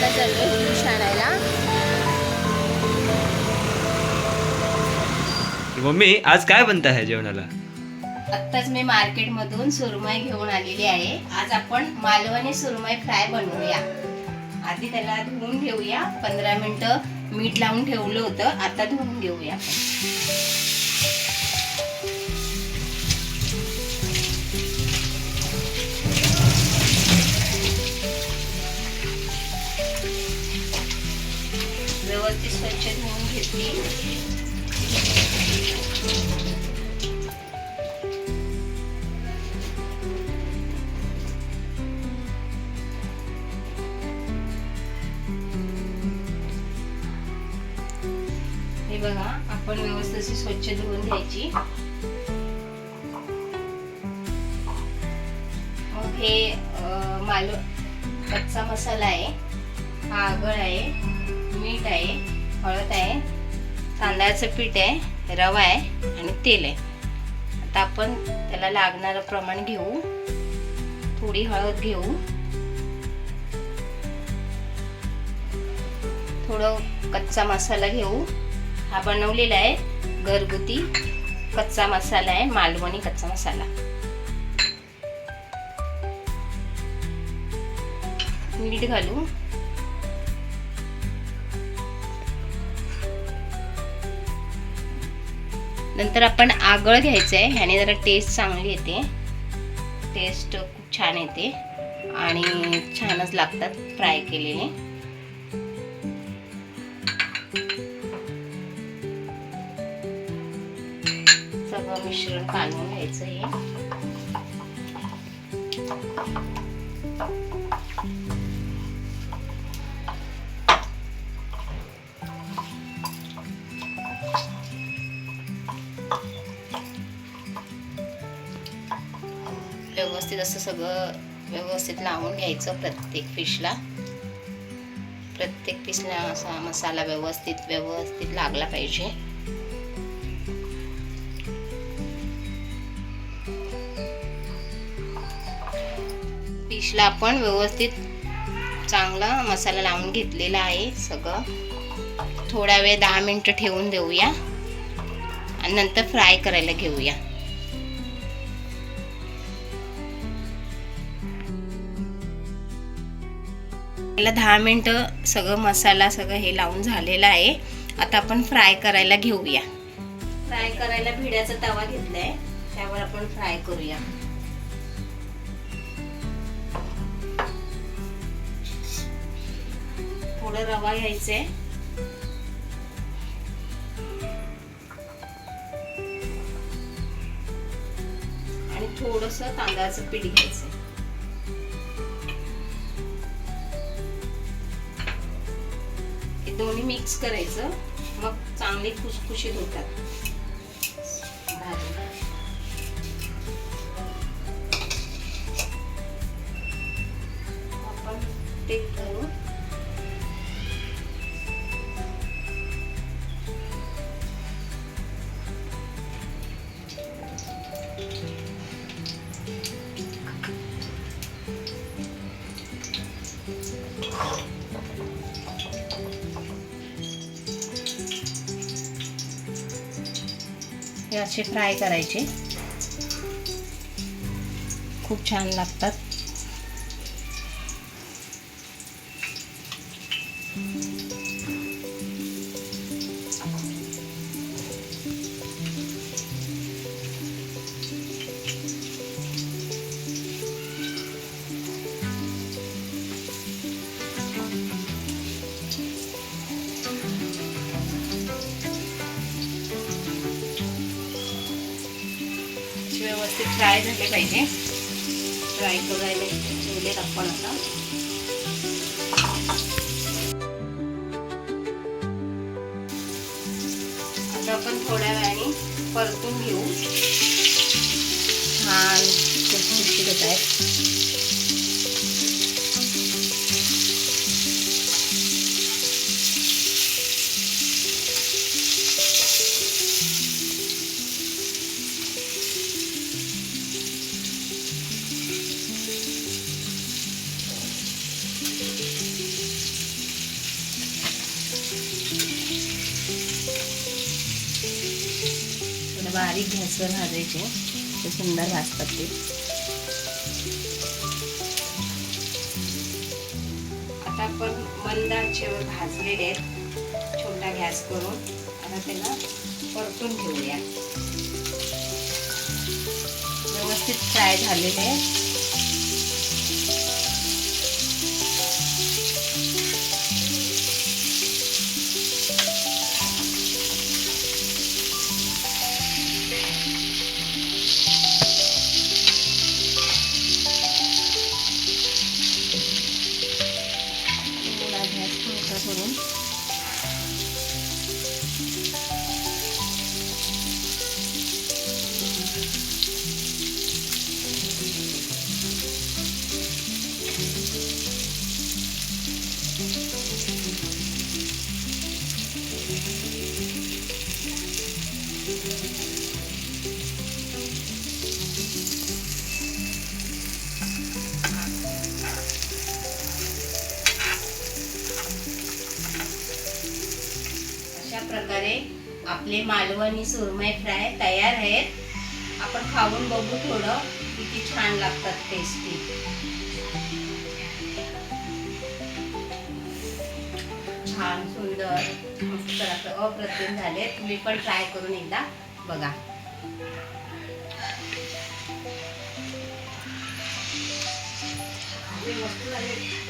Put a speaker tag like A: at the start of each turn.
A: आता चाललोय फिश आणायला.
B: मम्मी आज काय बनतं आहे जेवणाला?
A: आत्ताच मी मार्केटमधून सुरमई घेऊन आलेली आहे. आज आपण मालवणी सुरमई फ्राय बनवूया. आधी त्याला धुवून घेऊया. 15 मिनिटं मीठ लावून ठेवलं होतं. आता धुवून घेऊया. व्यवस्थित स्वच्छ धुवून घेतली. हे बघा, आपण व्यवस्थित स्वच्छ धुवून घ्यायची. मग हे कच्चा मसाला आहे, हा आगळ आहे, मीठ आहे, हळद आहे, तांदळाचं पीठ आहे, रवा आहे आणि तेल आहे. आता आपण त्याला लागणारं प्रमाण घेऊ. थोडी हळद घेऊ, थोडं कच्चा मसाला घेऊ. हा बनवलेला आहे घरगुती कच्चा मसाला आहे, मालवणी कच्चा मसाला. मीठ घालू. नंतर आपण आगळ घ्यायचं आहे. ह्याने जरा टेस्ट चांगली येते, टेस्ट खूप छान येते आणि छानच लागतात फ्राय केलेले. सगळं मिश्रण काढून घ्यायचं आहे. व्यवस्थित असं सगळं व्यवस्थित लावून घ्यायचं. प्रत्येक फिशला असा मसाला व्यवस्थित लागला पाहिजे. फिशला आपण व्यवस्थित चांगला मसाला लावून घेतलेला आहे. सगळं थोडा वेळ 10 मिनिटं ठेवून देऊया आणि नंतर फ्राय करायला घेऊया. त्याला 10 मिनिटं सगळं मसाला सगळं हे लावून झालेला आहे. आता आपण फ्राय करायला घेऊया. फ्राय करायला भिड्याचा तवा घेतलाय, त्यावर आपण फ्राय करूया. थोडं रवा घ्यायचंय, आणि थोडस तांदळाचं पीठ घ्यायचंय. हे दोन्ही मिक्स करायचं, मग चांगले खुसखुशीत होतात. आपण ते करू. हे असे फ्राय करायचे, खूप छान लागतात. व्यवस्थित फ्राय झाले पाहिजे. फ्राय करायला ठेवलेत आपण. आता आपण थोड्या वेळाने परतून घेऊ. छान खुसखुशीत होत आहेत. बारीक गॅसवर भाजायचे, ते सुंदर भाजतात ते. आता आपण मंद आचेवर भाजलेले आहेत, छोटा गॅस करून. आता त्याला परतून घेऊया. व्यवस्थित फ्राय झालेले आहे. गॅस हलका करून अशा प्रकारे आपले मालवणी सुरमई फ्राय तयार आहेत. आपण खाऊन बघू थोडं किती छान लागतात, टेस्टी. छान सुंदर मस्त अप्रतिम झाले. तुम्ही पण ट्राय करून एकदा बघा. मस्त झाले.